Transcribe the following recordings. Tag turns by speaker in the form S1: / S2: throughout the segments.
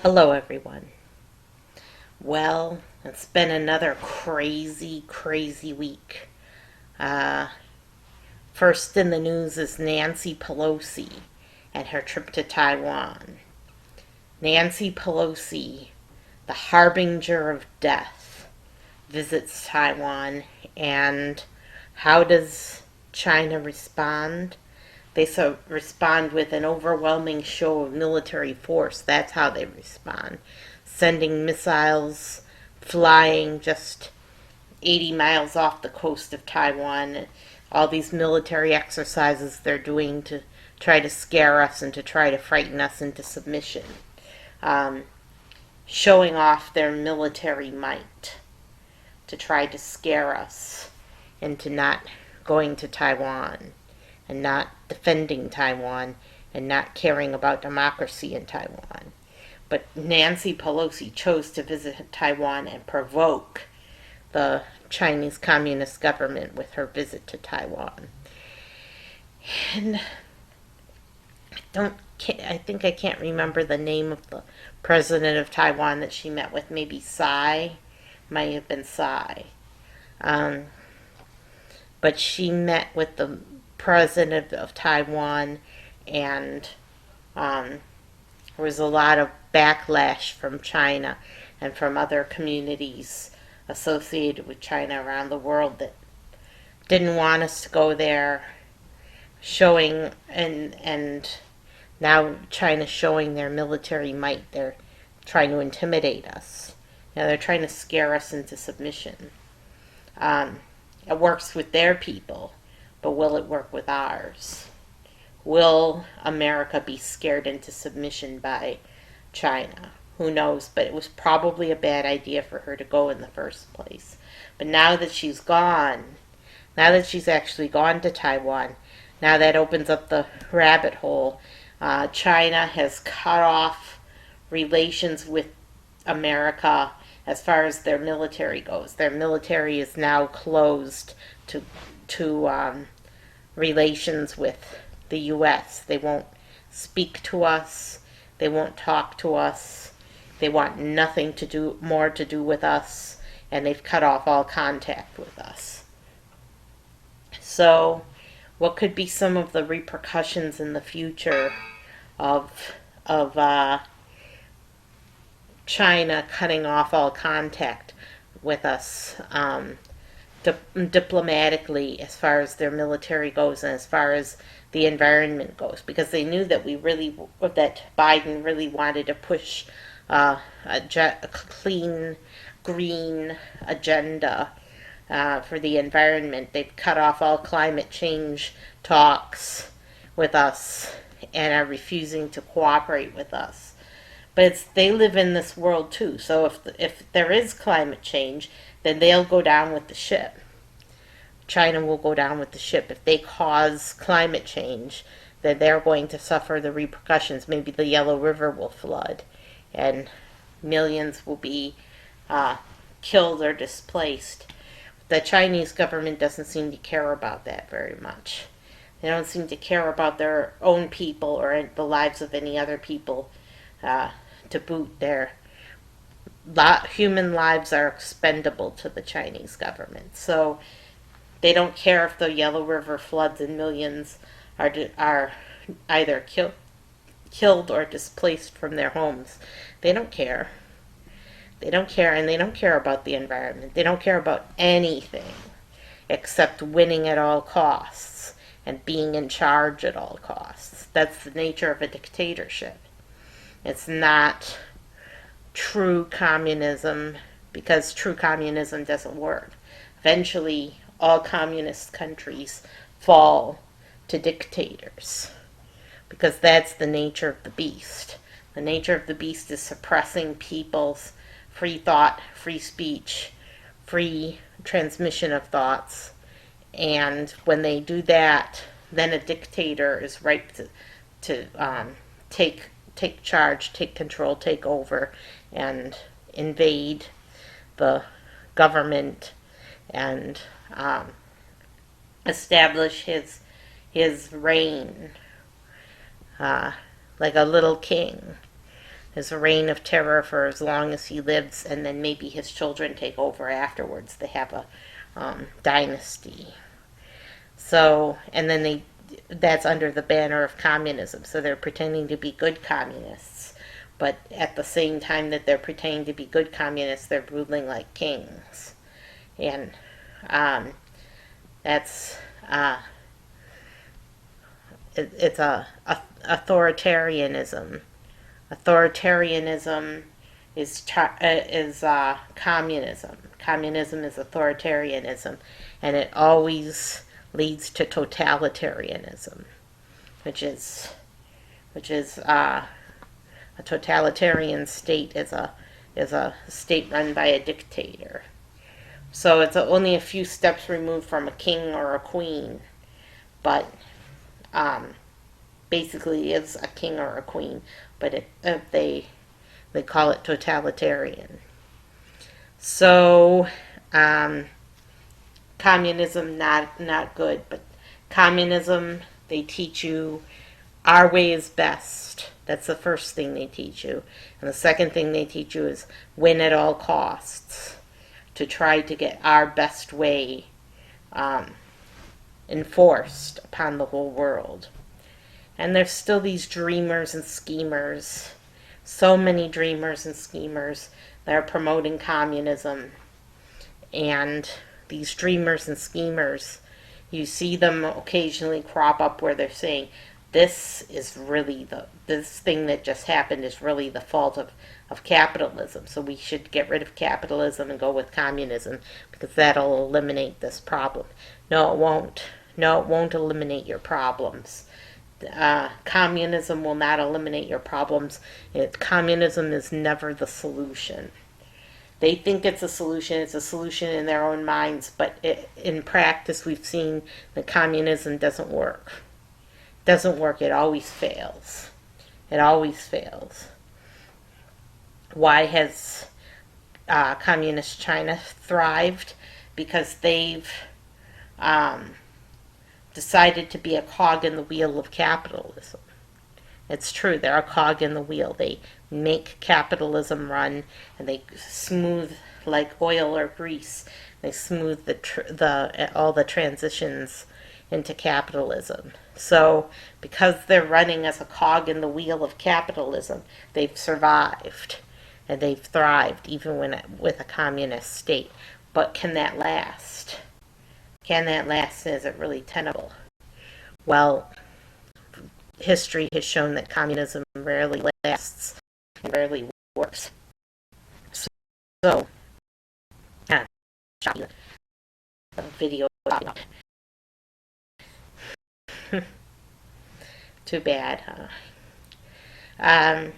S1: Hello, everyone. Well, it's been another crazy, crazy week. Uh, First in the news is Nancy Pelosi and her trip to Taiwan. Nancy Pelosi, the harbinger of death, visits Taiwan, and how does China respond? They respond with an overwhelming show of military force. That's how they respond. Sending missiles flying just 80 miles off the coast of Taiwan. All these military exercises they're doing to try to scare us and to try to frighten us into submission. Um, Showing off their military might to try to scare us into not going to Taiwan and not defending Taiwan and not caring about democracy in Taiwan. But Nancy Pelosi chose to visit Taiwan and provoke the Chinese Communist government with her visit to Taiwan. And I think I can't remember the name of the president of Taiwan that she met with. Maybe Tsai, might have been Tsai. Um, but she met with the president of Taiwan, and there was a lot of backlash from China and from other communities associated with China around the world that didn't want us to go there, showing and now China's showing their military might. They're trying to intimidate us. Now they're trying to scare us into submission. It works with their people, but will it work with ours? Will America be scared into submission by China? Who knows? But it was probably a bad idea for her to go in the first place. But now that she's gone, now that she's actually gone to Taiwan, now that opens up the rabbit hole. China has cut off relations with America as far as their military goes. Their military is now closed to relations with the U.S. They won't speak to us. They won't talk to us. They want nothing more to do with us, and they've cut off all contact with us. So, what could be some of the repercussions in the future of China cutting off all contact with us diplomatically, as far as their military goes and as far as the environment goes, because they knew that that Biden really wanted to push a clean, green agenda for the environment. They've cut off all climate change talks with us and are refusing to cooperate with us. But they live in this world too. So if there is climate change, then they'll go down with the ship. China will go down with the ship. If they cause climate change, then they're going to suffer the repercussions. Maybe the Yellow River will flood, and millions will be killed or displaced. The Chinese government doesn't seem to care about that very much. They don't seem to care about their own people or the lives of any other people. To boot, their human lives are expendable to the Chinese government. So they don't care if the Yellow River floods and millions are either killed or displaced from their homes. They don't care. They don't care, and they don't care about the environment. They don't care about anything except winning at all costs and being in charge at all costs. That's the nature of a dictatorship. It's not true communism, because true communism doesn't work. Eventually, all communist countries fall to dictators, because that's the nature of the beast. The nature of the beast is suppressing people's free thought, free speech, free transmission of thoughts. And when they do that, then a dictator is ripe to take charge, take control, take over, and invade the government and establish his reign like a little king. his reign of terror for as long as he lives, and then maybe his children take over afterwards. They have a dynasty. So, and then that's under the banner of communism. So they're pretending to be good communists. But at the same time that they're pretending to be good communists, they're ruling like kings. And that's, it's a authoritarianism. Authoritarianism is communism. Communism is authoritarianism, and it always leads to totalitarianism, which is a totalitarian state is a state run by a dictator. So it's only a few steps removed from a king or a queen, but basically is a king or a queen, but they call it totalitarian. So communism not good, but communism, they teach you our way is best. That's the first thing they teach you. And the second thing they teach you is win at all costs, to try to get our best way enforced upon the whole world. And there's still these dreamers and schemers, so many dreamers and schemers that are promoting communism. And these dreamers and schemers, you see them occasionally crop up where they're saying, this thing that just happened is really the fault of capitalism. So we should get rid of capitalism and go with communism because that'll eliminate this problem. No, it won't. No, it won't eliminate your problems. Communism will not eliminate your problems. Communism is never the solution. They think it's a solution. It's a solution in their own minds, but in practice, we've seen that communism doesn't work. It doesn't work. It always fails. It always fails. Why has communist China thrived? Because they've decided to be a cog in the wheel of capitalism. It's true, they're a cog in the wheel. They make capitalism run, and they smooth, like oil or grease, they smooth all the transitions into capitalism. So, because they're running as a cog in the wheel of capitalism, they've survived, and they've thrived, even with a communist state. But can that last? Can that last? Is it really tenable? Well, history has shown that communism rarely lasts and rarely works. So, a video. Too bad, huh?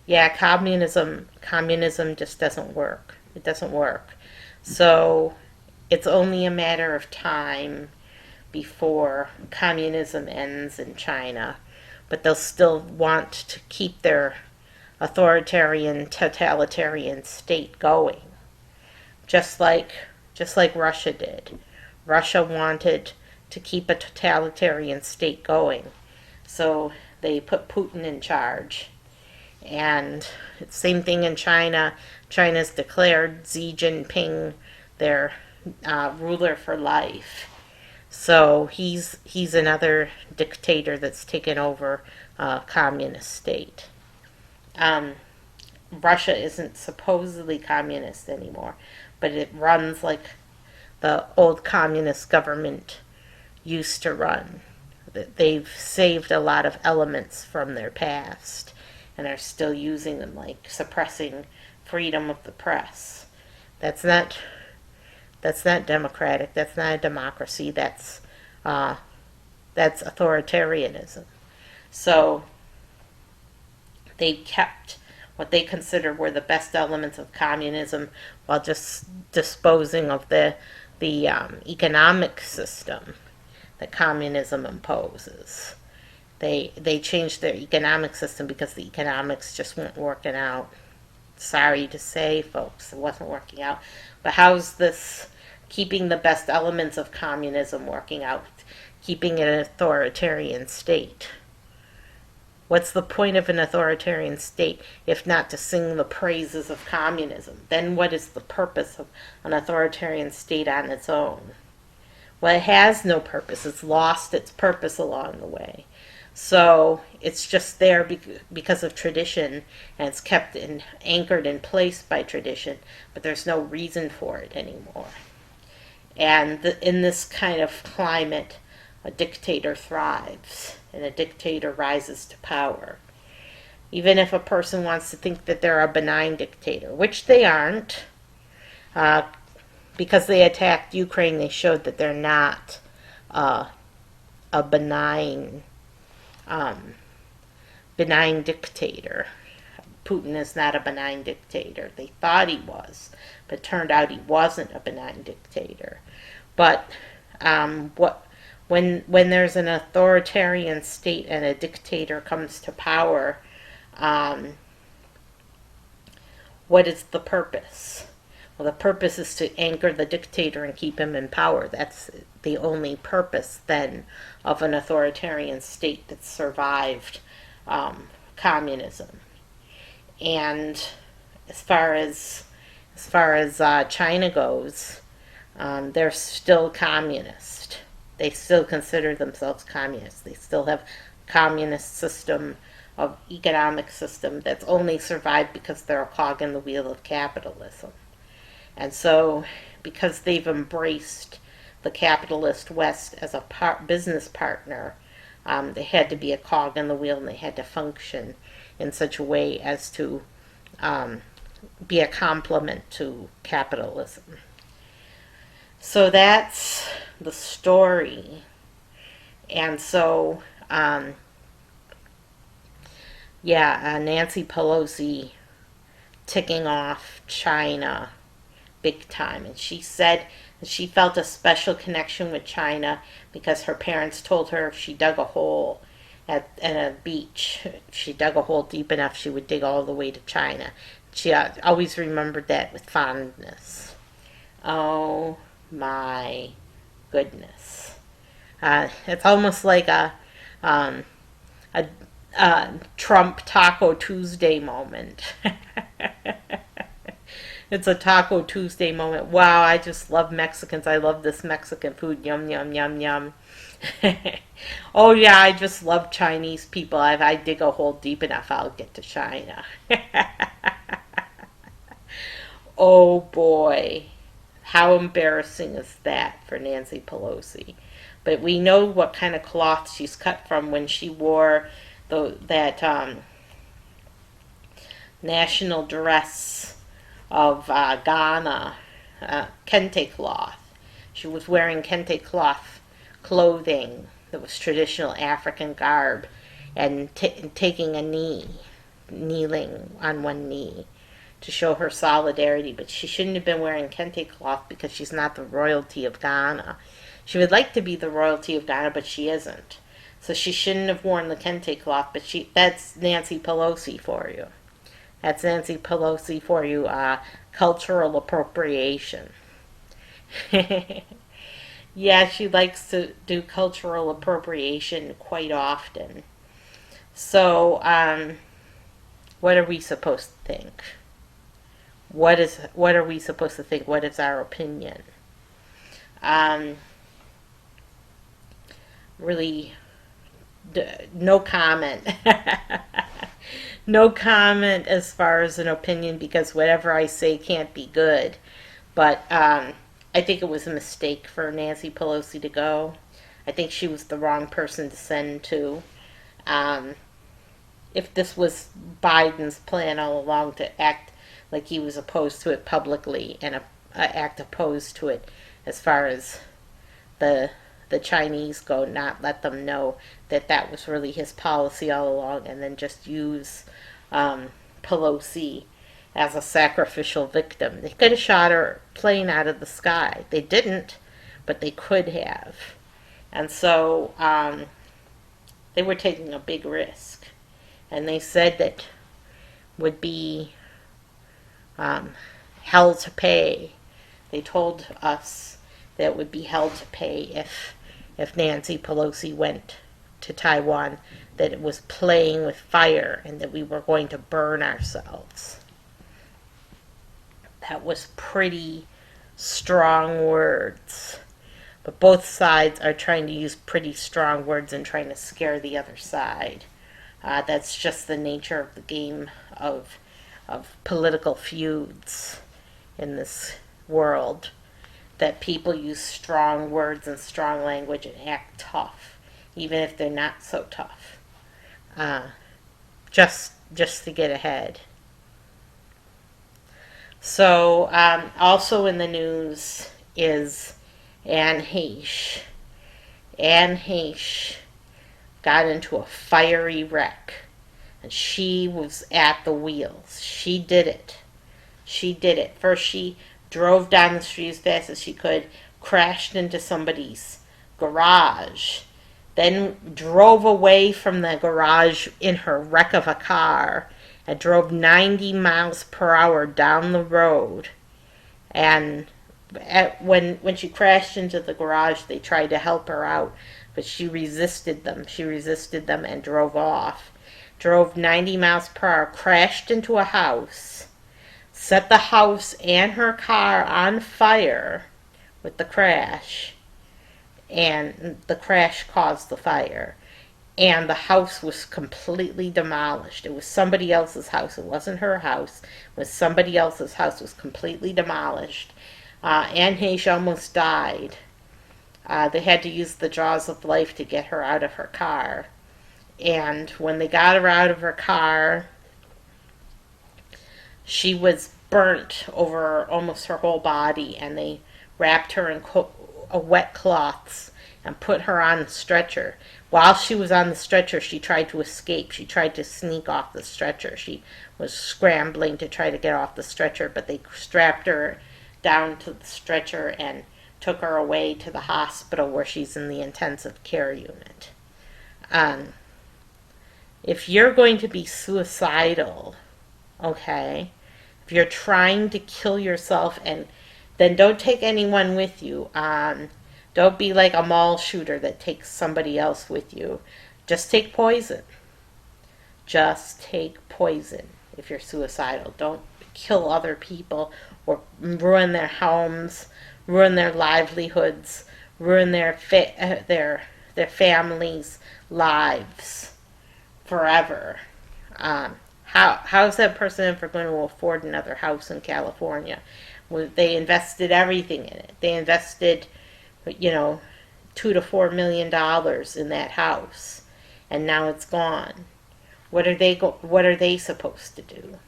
S1: Yeah, communism just doesn't work. It doesn't work. So it's only a matter of time before communism ends in China, but they'll still want to keep their authoritarian, totalitarian state going, just like Russia did. Russia wanted to keep a totalitarian state going, so they put Putin in charge. And same thing in China. China's declared Xi Jinping their ruler for life. So he's another dictator that's taken over a communist state. Russia isn't supposedly communist anymore, but it runs like the old communist government used to run. They've saved a lot of elements from their past and are still using them, like suppressing freedom of the press. That's not democratic. That's not a democracy. That's authoritarianism. So they kept what they consider were the best elements of communism while just disposing of the economic system that communism imposes. They changed their economic system because the economics just weren't working out. Sorry to say, folks, it wasn't working out. But how's this keeping the best elements of communism working out? Keeping it an authoritarian state. What's the point of an authoritarian state if not to sing the praises of communism? Then what is the purpose of an authoritarian state on its own? Well, it has no purpose. It's lost its purpose along the way. So it's just there because of tradition, and it's kept anchored in place by tradition, but there's no reason for it anymore. And in this kind of climate, a dictator thrives, and a dictator rises to power. Even if a person wants to think that they're a benign dictator, which they aren't, because they attacked Ukraine, they showed that they're not a benign dictator. Putin is not a benign dictator. They thought he was, but it turned out he wasn't a benign dictator. But when there's an authoritarian state and a dictator comes to power, what is the purpose? Well, the purpose is to anchor the dictator and keep him in power. That's the only purpose, then, of an authoritarian state that survived communism. And as far as China goes, they're still communist. They still consider themselves communists. They still have a communist system of economic system that's only survived because they're a cog in the wheel of capitalism. And so, because they've embraced the capitalist West as a business partner, they had to be a cog in the wheel, and they had to function in such a way as to be a complement to capitalism. So that's the story. And so, Nancy Pelosi ticking off China big time. And she said that she felt a special connection with China because her parents told her if she dug a hole at a beach, if she dug a hole deep enough, she would dig all the way to China. She always remembered that with fondness. Oh my goodness. It's almost like a Trump Taco Tuesday moment. It's a Taco Tuesday moment. Wow, I just love Mexicans. I love this Mexican food. Yum, yum, yum, yum. Oh, yeah, I just love Chinese people. If I dig a hole deep enough, I'll get to China. Oh, boy. How embarrassing is that for Nancy Pelosi? But we know what kind of cloth she's cut from when she wore that national dress of Ghana, kente cloth. She was wearing kente cloth clothing that was traditional African garb, and taking a knee, kneeling on one knee to show her solidarity. But she shouldn't have been wearing kente cloth because she's not the royalty of Ghana. She would like to be the royalty of Ghana, but she isn't. So she shouldn't have worn the kente cloth, but that's Nancy Pelosi for you. That's Nancy Pelosi for you, cultural appropriation. Yeah, she likes to do cultural appropriation quite often. So, what are we supposed to think? What are we supposed to think? What is our opinion? Really, no comment. No comment as far as an opinion, because whatever I say can't be good. But I think it was a mistake for Nancy Pelosi to go. I think she was the wrong person to send to. If this was Biden's plan all along to act like he was opposed to it publicly and act opposed to it as far as the Chinese go, not let them know that was really his policy all along, and then just use Pelosi as a sacrificial victim. They could have shot her plane out of the sky. They didn't, but they could have. And so they were taking a big risk. And they said that would be hell to pay. They told us that it would be hell to pay if Nancy Pelosi went to Taiwan that it was playing with fire and that we were going to burn ourselves. That was pretty strong words. But both sides are trying to use pretty strong words and trying to scare the other side. That's just the nature of the game of political feuds in this world. That people use strong words and strong language and act tough, even if they're not so tough, just to get ahead. So, also in the news is Heche. Heche got into a fiery wreck, and she was at the wheels. She did it. First, she drove down the street as fast as she could, crashed into somebody's garage, then drove away from the garage in her wreck of a car, and drove 90 miles per hour down the road. And when she crashed into the garage, they tried to help her out, but she resisted them. And drove off. Drove 90 miles per hour, crashed into a house, set the house and her car on fire with the crash, and the crash caused the fire. And the house was completely demolished. It was somebody else's house. It wasn't her house. It was somebody else's house. It was completely demolished. Heche almost died. They had to use the jaws of life to get her out of her car. And when they got her out of her car, she was burnt over almost her whole body, and they wrapped her in wet cloths and put her on the stretcher. While she was on the stretcher, she tried to escape. She tried to sneak off the stretcher. She was scrambling to try to get off the stretcher, but they strapped her down to the stretcher and took her away to the hospital where she's in the intensive care unit. If you're going to be suicidal, okay, if you're trying to kill yourself, and then don't take anyone with you. Don't be like a mall shooter that takes somebody else with you. Just take poison. Just take poison if you're suicidal. Don't kill other people or ruin their homes, ruin their livelihoods, ruin their families' lives forever. How's that person ever going to afford another house in California? Well, they invested everything in it. They invested, $2 to $4 million in that house, and now it's gone. What are they supposed to do?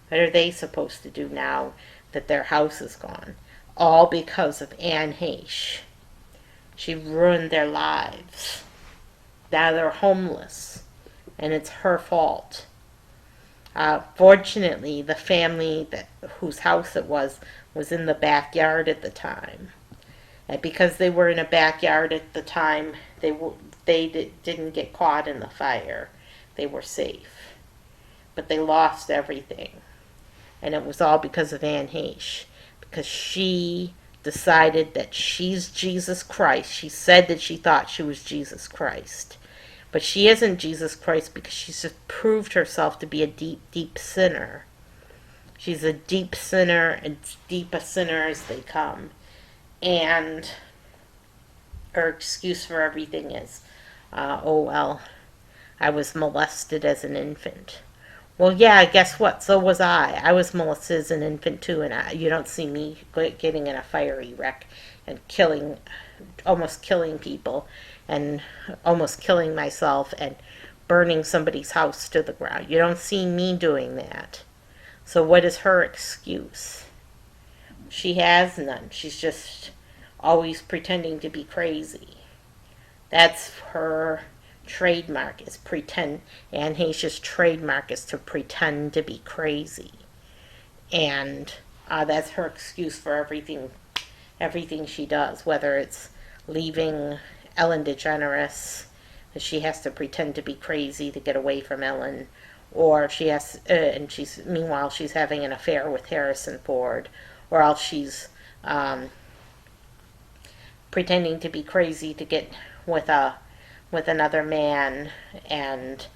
S1: What are they supposed to do now that their house is gone? All because of Heche. She ruined their lives. Now they're homeless, and it's her fault. Fortunately, the family whose house it was in the backyard at the time. And because they were in a backyard at the time, they didn't get caught in the fire. They were safe. But they lost everything. And it was all because of Heche. Because she decided that she's Jesus Christ. She said that she thought she was Jesus Christ. But she isn't Jesus Christ because she's proved herself to be a deep, deep sinner. She's a deep sinner, as deep a sinner as they come. And her excuse for everything is, I was molested as an infant. Well, yeah, guess what? So was I. I was molested as an infant too, and you don't see me getting in a fiery wreck and almost killing people, and almost killing myself, and burning somebody's house to the ground. You don't see me doing that. So what is her excuse? She has none. She's just always pretending to be crazy. That's her trademark, is pretend. And Heche's trademark is to pretend to be crazy. And that's her excuse for everything she does, whether it's leaving Ellen DeGeneres, she has to pretend to be crazy to get away from Ellen, or meanwhile she's having an affair with Harrison Ford, or else she's pretending to be crazy to get with a with another man, and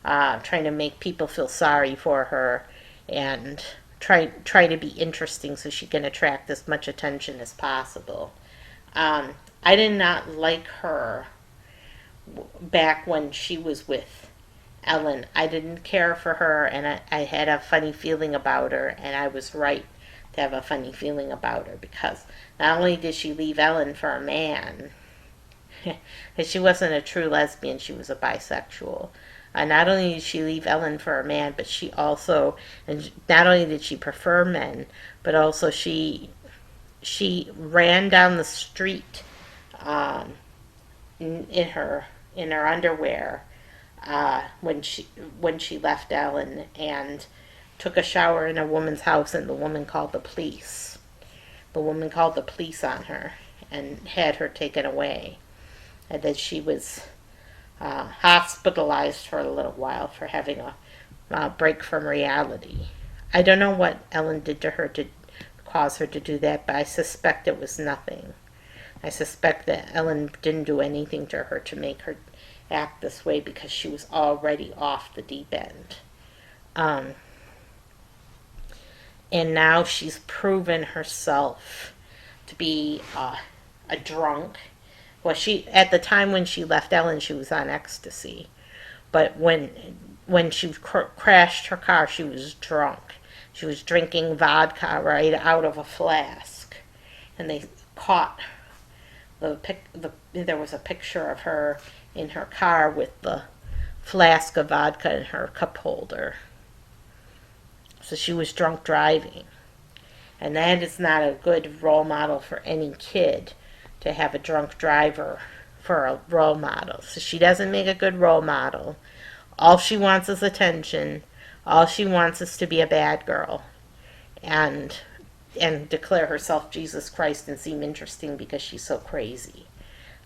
S1: trying to make people feel sorry for her, and try to be interesting so she can attract as much attention as possible. I did not like her back when she was with Ellen. I didn't care for her, and I had a funny feeling about her, and I was right to have a funny feeling about her, because not only did she leave Ellen for a man, because she wasn't a true lesbian, she was a bisexual. Not only did she leave Ellen for a man, but she also, and not only did she prefer men, but also she ran down the street um, in her underwear when she left Ellen, and took a shower in a woman's house, and the woman called the police. The woman called the police on her and had her taken away, and that she was hospitalized for a little while for having a break from reality. I don't know what Ellen did to her to cause her to do that, but I suspect it was nothing. I suspect that Ellen didn't do anything to her to make her act this way, because she was already off the deep end. And now she's proven herself to be a drunk. Well, at the time when she left Ellen, she was on ecstasy, but when she crashed her car, she was drunk. She was drinking vodka right out of a flask, and they caught there was a picture of her in her car with the flask of vodka in her cup holder. So she was drunk driving. And that is not a good role model for any kid, to have a drunk driver for a role model. So she doesn't make a good role model. All she wants is attention. All she wants is to be a bad girl and declare herself Jesus Christ and seem interesting because she's so crazy.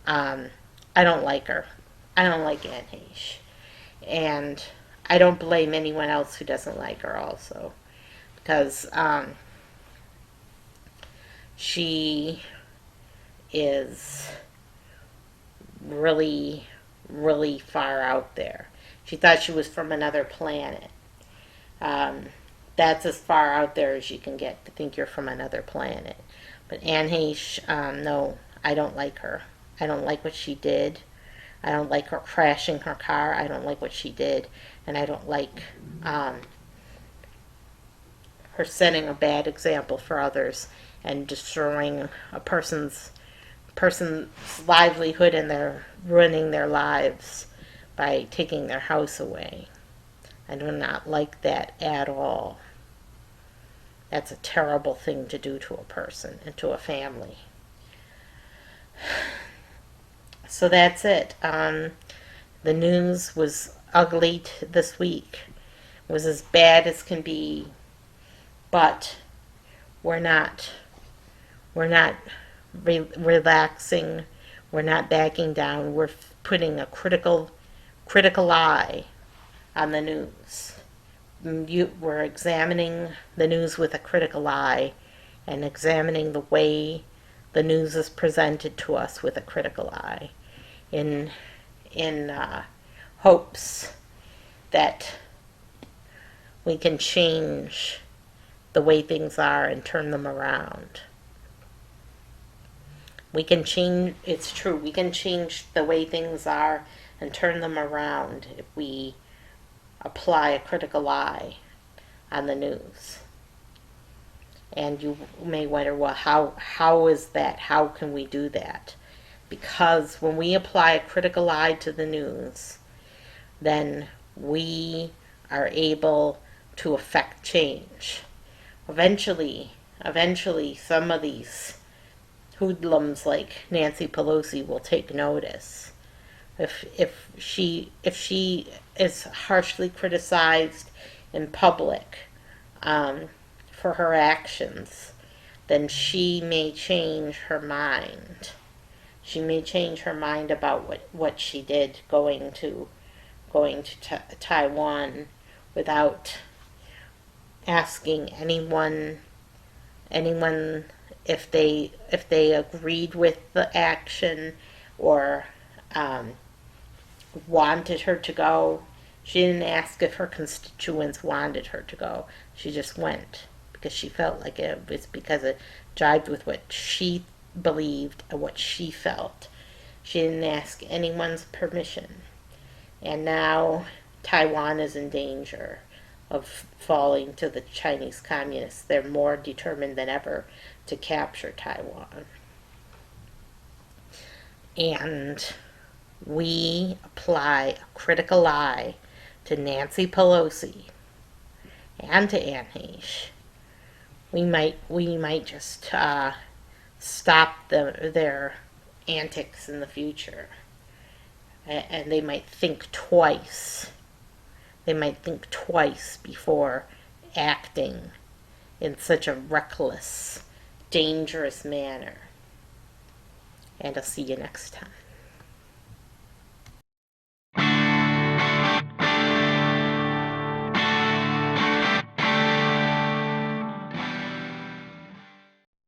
S1: I don't like her. I don't like Aunt Heche. And I don't blame anyone else who doesn't like her also. Because she is really, really far out there. She thought she was from another planet. That's as far out there as you can get, to think you're from another planet. But Aunt Heche, no, I don't like her. I don't like what she did. I don't like her crashing her car. I don't like what she did. And I don't like her setting a bad example for others and destroying a person's livelihood, and they're ruining their lives by taking their house away. I do not like that at all. That's a terrible thing to do to a person and to a family. So that's it. The news was ugly this week. It was as bad as can be, but we're not relaxing. We're not backing down. We're putting a critical eye on the news. We're examining the news with a critical eye, and examining the way the news is presented to us with a critical eye, in hopes that we can change the way things are and turn them around. It's true, we can change the way things are and turn them around if we apply a critical eye on the news. And you may wonder, well, how is that? How can we do that? Because when we apply a critical eye to the news, then we are able to affect change. Eventually, some of these hoodlums like Nancy Pelosi will take notice. If she is harshly criticized in public for her actions, then she may change her mind. She may change her mind about what she did going to Taiwan without asking anyone if they agreed with the action, or wanted her to go. She didn't ask if her constituents wanted her to go. She just went because she felt like it was because it jived with what she believed and what she felt. She didn't ask anyone's permission. And now Taiwan is in danger of falling to the Chinese communists. They're more determined than ever to capture Taiwan. And we apply a critical eye to Nancy Pelosi and to Anne Heche. We might just stop their antics in the future, and they might think twice. They might think twice before acting in such a reckless, dangerous manner. And I'll see you next time.